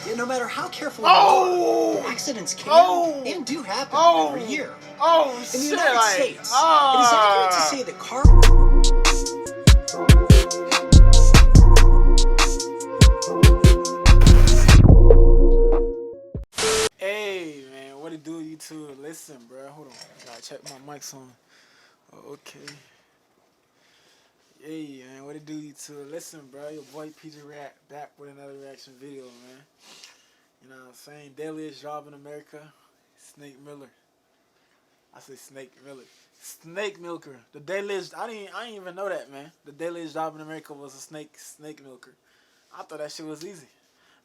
Yet no matter how careful you are, accidents can and do happen every year. In the United States, it is accurate to say that Hey man, what it do, YouTube? Listen, bro. Hold on, I gotta check my mics on. Oh, okay. Hey man, what it do, YouTube? Listen, bro. Your boy PJ React back with another reaction video, man. You know what I'm saying? Deadliest Job in America. Snake Miller. I say Snake Miller. Snake Milker. The deadliest. I didn't even know that, man. The deadliest job in America was a snake milker. I thought that shit was easy.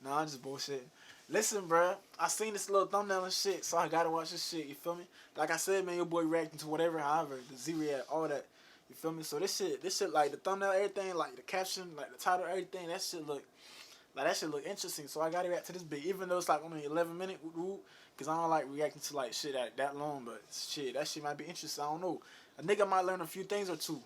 Nah, I'm just bullshit. Listen, bro, I seen this little thumbnail and shit, so I gotta watch this shit, you feel me? Like I said, man, your boy reacting to whatever, however, the Z-React, all that, you feel me? So this shit, like the thumbnail, everything, like the caption, like the title, everything, that shit look interesting, so I gotta react to this bit, even though it's like only 11 minutes, because I don't like reacting to like shit that long, but shit, that shit might be interesting, I don't know. A nigga might learn a few things or two.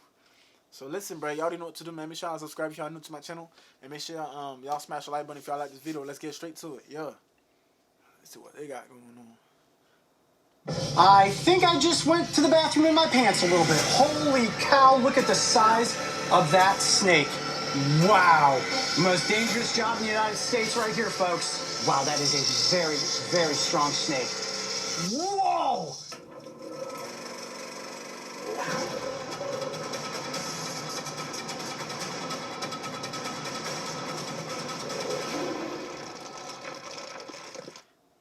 So listen, bro, y'all already know what to do, man. Make sure y'all subscribe if y'all new to my channel. And make sure y'all smash the like button if y'all like this video. Let's get straight to it. Yeah. Let's see what they got going on. I think I just went to the bathroom in my pants a little bit. Holy cow, look at the size of that snake. Wow. Most dangerous job in the United States right here, folks. Wow, that is a very, very strong snake. Whoa!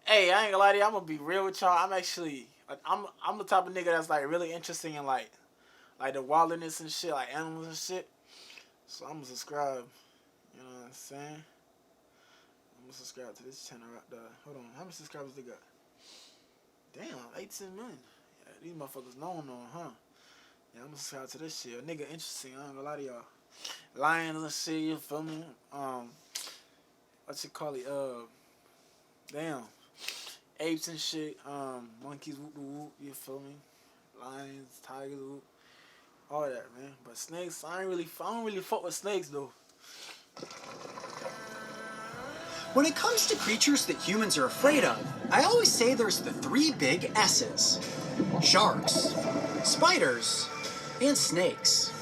Hey, I ain't gonna lie to you. I'm gonna be real with y'all. I'm the type of nigga that's like really interested in like the wilderness and shit, like animals and shit. So I'm gonna subscribe. You know what I'm saying? I'm gonna subscribe to this channel right there. Hold on, how many subscribers they got? Damn, 18 million. Yeah, these motherfuckers known, huh? Yeah, I'm gonna subscribe to this shit. A nigga interesting. I ain't gonna lie to y'all. Lions and shit. You feel me? What you call it? Damn. Apes and shit, monkeys, whoop whoop, you feel me? Lions, tigers, whoop, all that, man. But snakes, I don't really fuck with snakes though. when it comes to creatures that humans are afraid of, I always say there's the three big S's. Sharks, spiders, and snakes.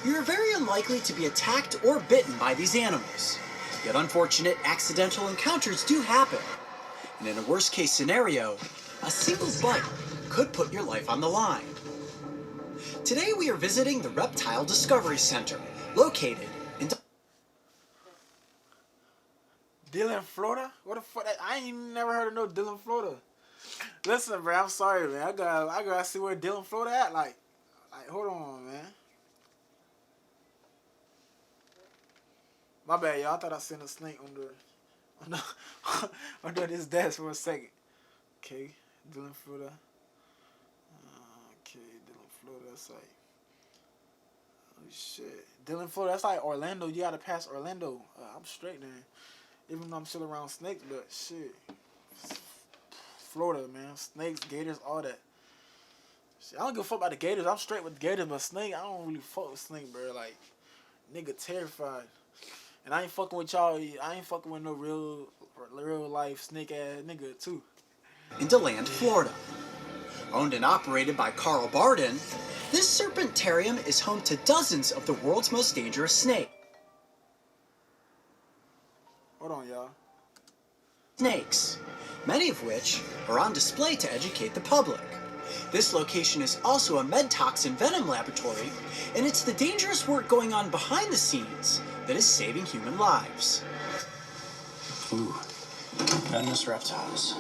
You're very unlikely to be attacked or bitten by these animals. Yet unfortunate accidental encounters do happen. And in a worst-case scenario, a single bite could put your life on the line. Today we are visiting the Reptile Discovery Center, located in Dillon, Florida? What the fuck? I ain't never heard of no Dillon, Florida. Listen, bro, I'm sorry, man. I gotta see where Dillon, Florida at. Like, hold on, man. My bad, y'all. I thought I seen a snake under this desk for a second. Okay, Dillon, Florida. Okay, Dillon, Florida. That's like, oh shit, Dillon, Florida. That's like Orlando. You gotta pass Orlando. I'm straight then. Even though I'm still around snakes, but shit, Florida, man. Snakes, gators, all that. Shit, I don't give a fuck about the gators. I'm straight with the gators, but snake, I don't really fuck with snake, bro. Like, nigga terrified. And I ain't fucking with y'all. I ain't fucking with no real life snake ass nigga too. in DeLand, Florida. Owned and operated by Carl Barden, this serpentarium is home to dozens of the world's most dangerous snakes. Hold on, y'all. Snakes, many of which are on display to educate the public. This location is also a med toxin venom laboratory, and it's the dangerous work going on behind the scenes that is saving human lives. Ooh, venomous reptiles.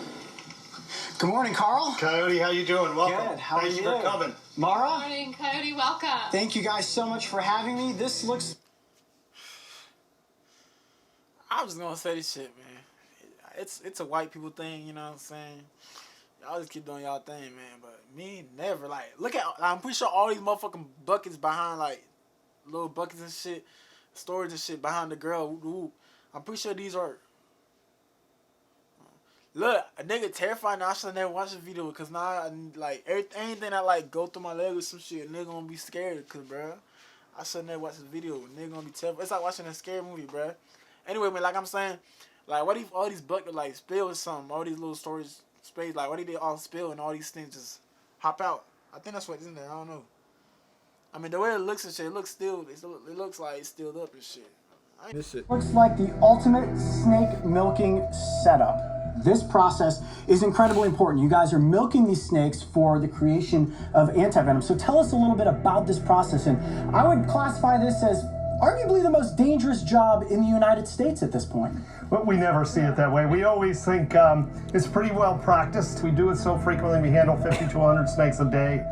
Good morning, Carl. Coyote, how you doing? Welcome. Good. How are Thanks you? for coming. Mara? Good morning, Coyote. Welcome. Thank you guys so much for having me. This looks... I'm just gonna say this shit, man. It's a white people thing, you know what I'm saying? Y'all just keep doing y'all thing, man. But me, never. Like, look at, I'm pretty sure all these motherfucking buckets behind, like, little buckets and shit, storage and shit behind the girl. I'm pretty sure these are... Look, a nigga terrified now. I should never watch the video because now, like, anything that, like, go through my leg or some shit, a nigga gonna be scared because, bro, I should never watch this video. A nigga gonna be terrified. It's like watching a scary movie, bro. Anyway, man, like I'm saying, Like, what if all these buckets like spill or something? All these little storage space, like, what if they all spill and all these things just hop out? I think that's what's in there. I don't know. I mean, the way it looks and shit, it looks like it's stilled up and shit. This shit looks like the ultimate snake milking setup. This process is incredibly important. You guys are milking these snakes for the creation of antivenom. So tell us a little bit about this process. And I would classify this as arguably the most dangerous job in the United States at this point. But we never see it that way. We always think it's pretty well practiced. We do it so frequently. We handle 50 to 100 snakes a day,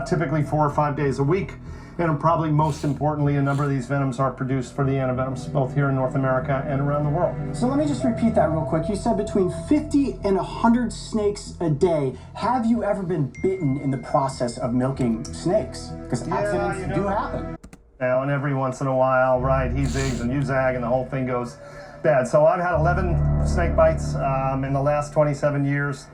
typically 4 or 5 days a week. And probably most importantly, a number of these venoms are produced for the antivenoms, both here in North America and around the world. So let me just repeat that real quick. You said between 50 and 100 snakes a day. Have you ever been bitten in the process of milking snakes? Because accidents do happen. Now, and every once in a while, right, he zigs and you zag and the whole thing goes bad. So I've had 11 snake bites in the last 27 years.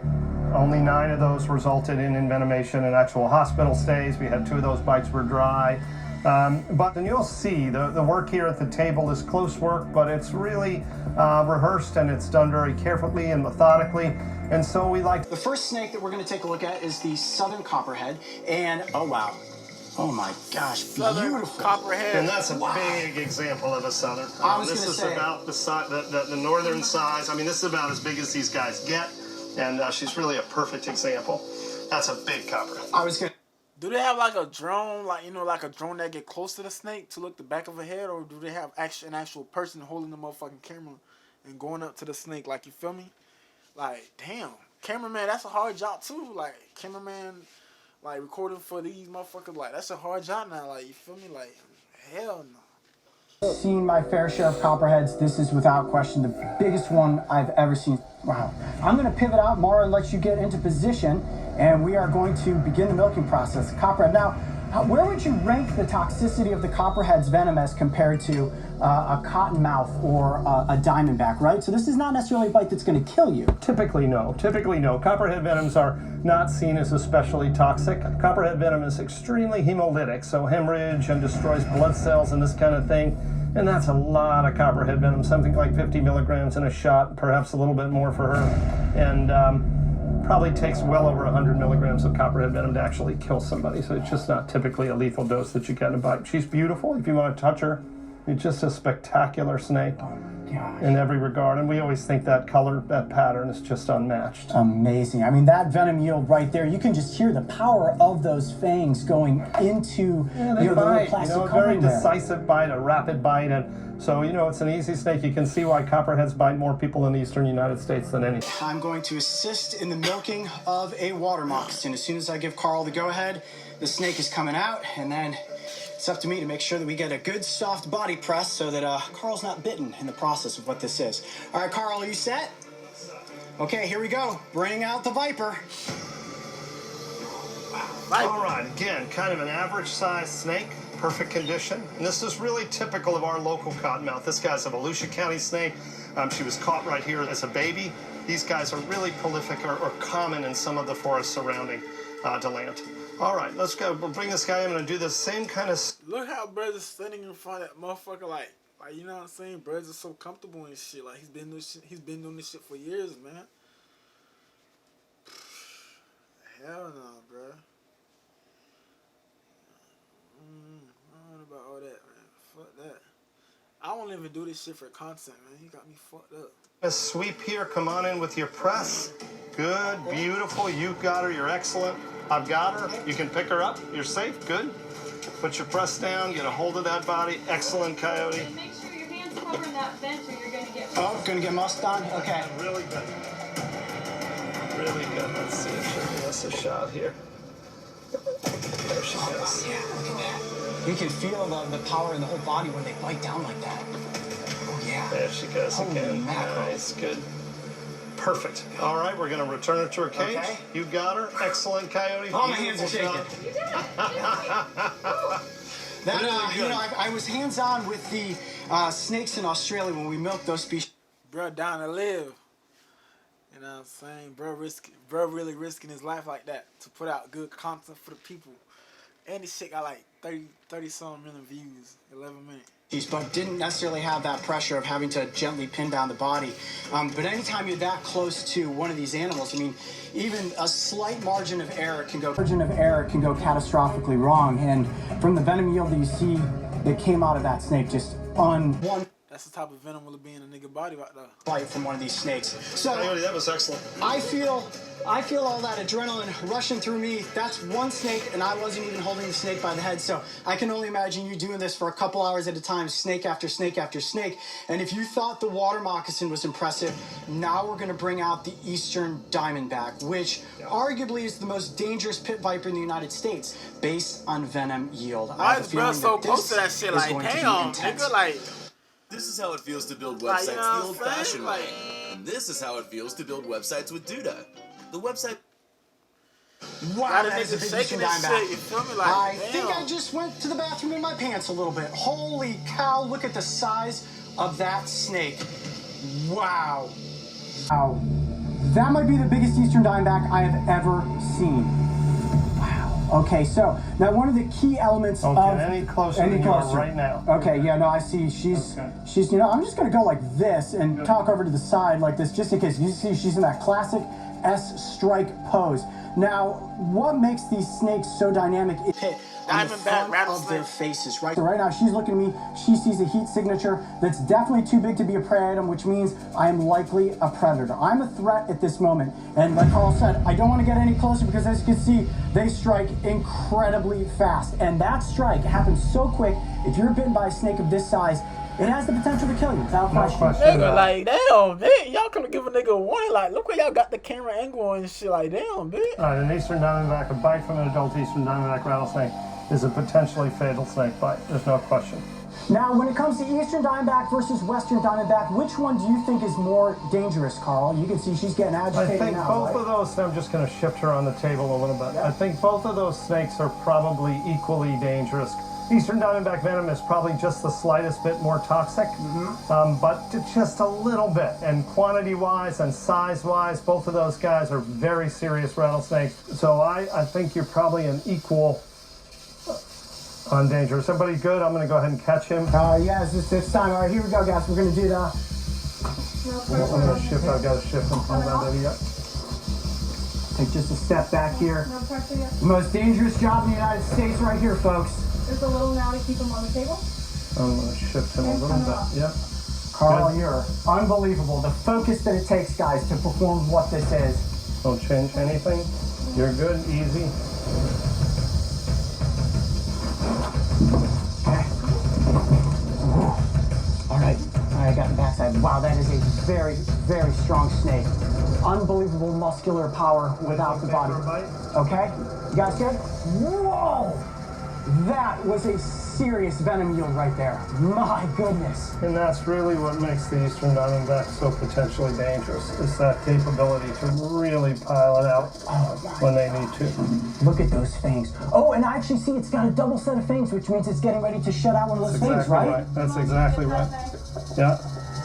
Only 9 of those resulted in envenomation and actual hospital stays. We had 2 of those bites were dry. But then you'll see the work here at the table is close work, but it's really rehearsed and it's done very carefully and methodically. And so we like... The first snake that we're going to take a look at is the southern copperhead. And, oh wow. Oh my gosh, beautiful. Copperhead. And that's a big example of a southern. This is about the northern size. I mean, this is about as big as these guys get. And she's really a perfect example. That's a big copperhead. Do they have like a drone, like, you know, like a drone that get close to the snake to look the back of the head, or do they have an actual person holding the motherfucking camera and going up to the snake? Like, you feel me? Like, damn, cameraman, that's a hard job too. Like, cameraman, like recording for these motherfuckers, like that's a hard job now. Like, you feel me? Like, hell no. Seen my fair share of copperheads. This is without question the biggest one I've ever seen. Wow. I'm going to pivot out, Mara, and let you get into position, and we are going to begin the milking process. Copperhead. Now, where would you rank the toxicity of the copperhead's venom as compared to a cottonmouth or a diamondback, right? So this is not necessarily a bite that's going to kill you. Typically, no. Typically, no. Copperhead venoms are not seen as especially toxic. Copperhead venom is extremely hemolytic, so hemorrhage and destroys blood cells and this kind of thing. And that's a lot of copperhead venom, something like 50 milligrams in a shot, perhaps a little bit more for her. And probably takes well over 100 milligrams of copperhead venom to actually kill somebody. So it's just not typically a lethal dose that you get in a bite. She's beautiful. If you want to touch her, it's just a spectacular snake in every regard. And we always think that color, that pattern is just unmatched. Amazing. I mean, that venom yield right there, you can just hear the power of those fangs going into the little plastic a very covering there. decisive bite, a rapid bite. And so, it's an easy snake. You can see why copperheads bite more people in the eastern United States than any. I'm going to assist in the milking of a water moccasin. As soon as I give Carl the go-ahead, the snake is coming out, and then it's up to me to make sure that we get a good soft body press so that Carl's not bitten in the process of what this is. All right, Carl, are you set? Okay, here we go. Bring out the viper. All right, again, kind of an average-sized snake, perfect condition. And this is really typical of our local cottonmouth. This guy's a Volusia County snake. She was caught right here as a baby. These guys are really prolific or common in some of the forests surrounding DeLand. All right, let's go. We'll bring this guy in and do the same kind of... Look how brother's standing in front of that motherfucker, like, you know what I'm saying? Brothers are so comfortable and shit. Like, he's been doing this shit for years, man. Hell no, bro. I don't know about all that, man. Fuck that. I won't even do this shit for content, man. He got me fucked up. A sweep here. Come on in with your press. Good, beautiful. You got her. You're excellent. I've got her. You can pick her up. You're safe. Good. Put your press down. Get a hold of that body. Excellent, Coyote. Make sure your hands cover that vent or you're going to get... Oh, going to get mussed on? Okay. Really good. Really good. Let's see if she'll give us a shot here. There she goes. Yeah, look at that. You can feel the power in the whole body when they bite down like that. Oh, yeah. There she goes Holy again. mackerel. Nice. Good. Perfect. All right, we're going to return her to her cage. Okay. You got her. Excellent, Coyote. Oh, my hands are Beautiful shaking. job. You did it. That, Really good. I was hands-on with the snakes in Australia when we milked those species. Bro, down to live. You know what I'm saying? Bro really risking his life like that to put out good content for the people. And this shit got like 30 some million views, 11 minutes. But didn't necessarily have that pressure of having to gently pin down the body. But anytime you're that close to one of these animals, I mean, even a slight margin of error can go catastrophically wrong. And from the venom yield that you see that came out of that snake, just on one. That's the type of venom will be in a nigga body right there. Bite from one of these snakes. So that was excellent. I feel all that adrenaline rushing through me. That's one snake, and I wasn't even holding the snake by the head. So I can only imagine you doing this for a couple hours at a time, snake after snake after snake. And if you thought the water moccasin was impressive, now we're going to bring out the Eastern Diamondback, which arguably is the most dangerous pit viper in the United States, based on venom yield. Why is bro so close to that shit? Like, damn, nigga, like. This is how it feels to build websites the old-fashioned way. And this is how it feels to build websites with Duda. The website... Wow, that is a big Eastern Diamondback. You feel me? Like, I think I just went to the bathroom in my pants a little bit. Holy cow, look at the size of that snake. Wow. Wow. That might be the biggest Eastern Diamondback I have ever seen. Okay, so now one of the key elements of any closer than you are right now. Okay, yeah, no, I see. She's you know, I'm just gonna go like this and talk over to the side like this, just in case. You see, she's in that classic S strike pose. Now, what makes these snakes so dynamic is hit on the front of their faces, right? So right now, she's looking at me. She sees a heat signature that's definitely too big to be a prey item, which means I am likely a predator. I'm a threat at this moment. And like Carl said, I don't want to get any closer because, as you can see, they strike incredibly fast. And that strike happens so quick. If you're bitten by a snake of this size, it has the potential to kill you without question. Nigga, like, damn, man, y'all could give a nigga a warning. Like, look where y'all got the camera angle and shit. Like, damn, bitch. An Eastern Diamondback, a bite from an adult Eastern Diamondback rattlesnake is a potentially fatal snake bite. There's no question. Now, when it comes to Eastern Diamondback versus Western Diamondback, which one do you think is more dangerous, Carl? You can see she's getting agitated now. I think both of those, I'm just going to shift her on the table a little bit. Yeah. I think both of those snakes are probably equally dangerous. Eastern Diamondback venom is probably just the slightest bit more toxic, but just a little bit. And quantity-wise and size-wise, both of those guys are very serious rattlesnakes. So I think you're probably an equal on danger. Is everybody good? I'm going to go ahead and catch him. Yeah, it's time. All right, here we go, guys. We're going to do the... I'm going to shift. I've got to shift and pull that baby up. Take just a step back here. No pressure yet. The most dangerous job in the United States right here, folks. There's a little now to keep him on the table. I'm going to shift him a little bit. Yep. Carl, you're unbelievable. The focus that it takes, guys, to perform what this is. Don't change anything. You're good. Easy. Okay. All right, I got the backside. Wow, that is a very, very strong snake. Unbelievable muscular power without the body. Okay, you guys good? Whoa! That was a serious venom yield right there. My goodness. And that's really what makes the Eastern Diamondback so potentially dangerous, is that capability to really pile it out when they need to. Look at those fangs. Oh, and I actually see it's got a double set of fangs, which means it's getting ready to shut out one of those fangs, right? That's exactly right. Yeah.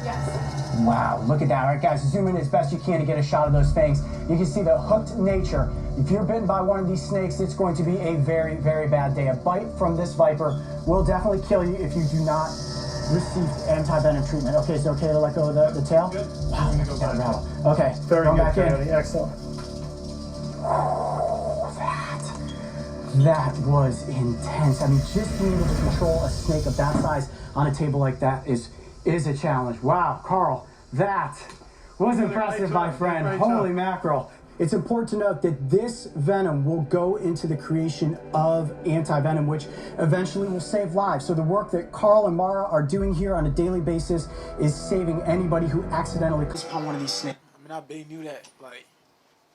Yes. Wow, look at that. All right, guys, zoom in as best you can to get a shot of those fangs. You can see the hooked nature. If you're bitten by one of these snakes, it's going to be a very, very bad day. A bite from this viper will definitely kill you if you do not receive anti-venom treatment. Okay, is it okay to let go of the tail? Good. Wow, look at that rattle. Okay, very good, back in. Excellent. Oh, that was intense. I mean, just being able to control a snake of that size on a table like that is a challenge. Wow, Carl, that was impressive, my friend. Holy mackerel. It's important to note that this venom will go into the creation of anti-venom, which eventually will save lives. So the work that Carl and Mara are doing here on a daily basis is saving anybody who accidentally comes upon one of these snakes. I mean, I been knew that. Like,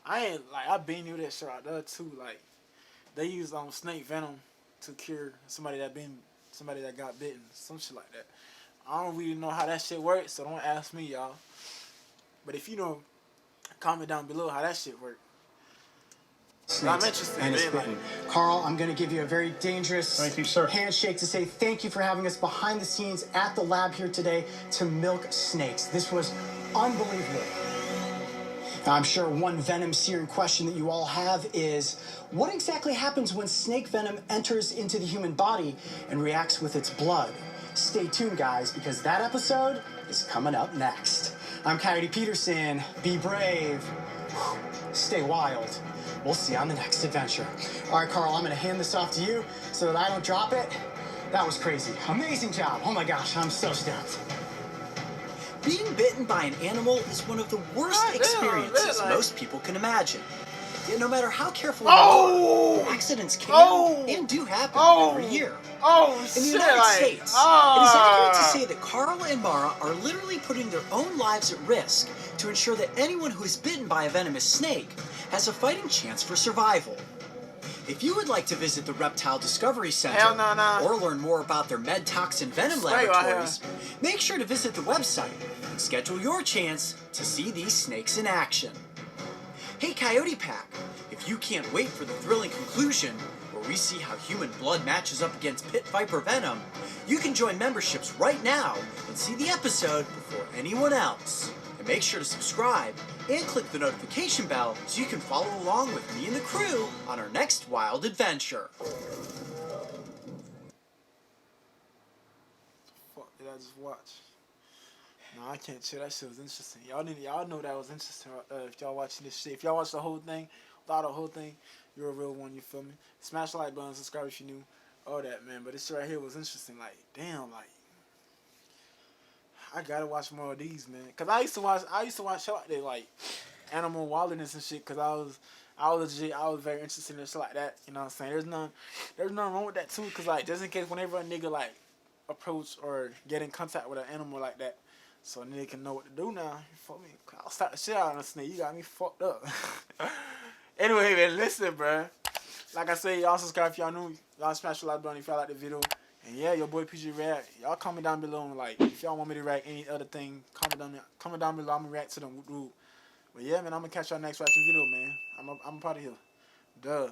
I been knew that shit out there too. Like, they use snake venom to cure somebody that got bitten, some shit like that. I don't really know how that shit works, so don't ask me, y'all. But if you know, comment down below how that shit works. I'm interested in it. Carl, I'm going to give you a very dangerous thank you, sir. Handshake to say thank you for having us behind the scenes at the lab here today to milk snakes. This was unbelievable. Now, I'm sure one venom-searing question that you all have is, what exactly happens when snake venom enters into the human body and reacts with its blood? Stay tuned, guys, because that episode is coming up next. I'm Coyote Peterson. Be brave. Stay wild. We'll see you on the next adventure. All right, Carl, I'm going to hand this off to you so that I don't drop it. That was crazy. Amazing job. Oh my gosh, I'm so stoked. Being bitten by an animal is one of the worst experiences most people can imagine. Yet no matter how careful you are, accidents can and do happen every year. In the United States, it is accurate to say that Carl and Mara are literally putting their own lives at risk to ensure that anyone who is bitten by a venomous snake has a fighting chance for survival. If you would like to visit the Reptile Discovery Center or learn more about their med toxin venom laboratories, make sure to visit the website and schedule your chance to see these snakes in action. Hey Coyote Pack, if you can't wait for the thrilling conclusion where we see how human blood matches up against pit viper venom, you can join memberships right now and see the episode before anyone else. And make sure to subscribe and click the notification bell so you can follow along with me and the crew on our next wild adventure. Fuck did I just watch? No, I can't chill. That shit was interesting. Y'all know that was interesting. If y'all watching this shit, if y'all watch the whole thing, without the whole thing, you're a real one. You feel me? Smash the like button, subscribe if you're new, all that, man. But this shit right here was interesting. Like, damn, like. I gotta watch more of these, man. Cause I used to watch shit like that, like Animal Wilderness and shit. Cause I was very interested in shit like that. You know what I'm saying? There's nothing wrong with that too. Cause like just in case whenever a nigga like approach or get in contact with an animal like that, so a nigga can know what to do now. You feel me? I'll start the shit out on a snake. You got me fucked up. Anyway, man, listen, bro. Like I say, y'all subscribe if y'all new. Y'all smash the like button if y'all like the video. And yeah, your boy PG react. Y'all comment down below and like if y'all want me to react any other thing, comment down below. I'm gonna react to them. But yeah, man, I'm gonna catch y'all next reaction video, man. I'm part of here. Duh.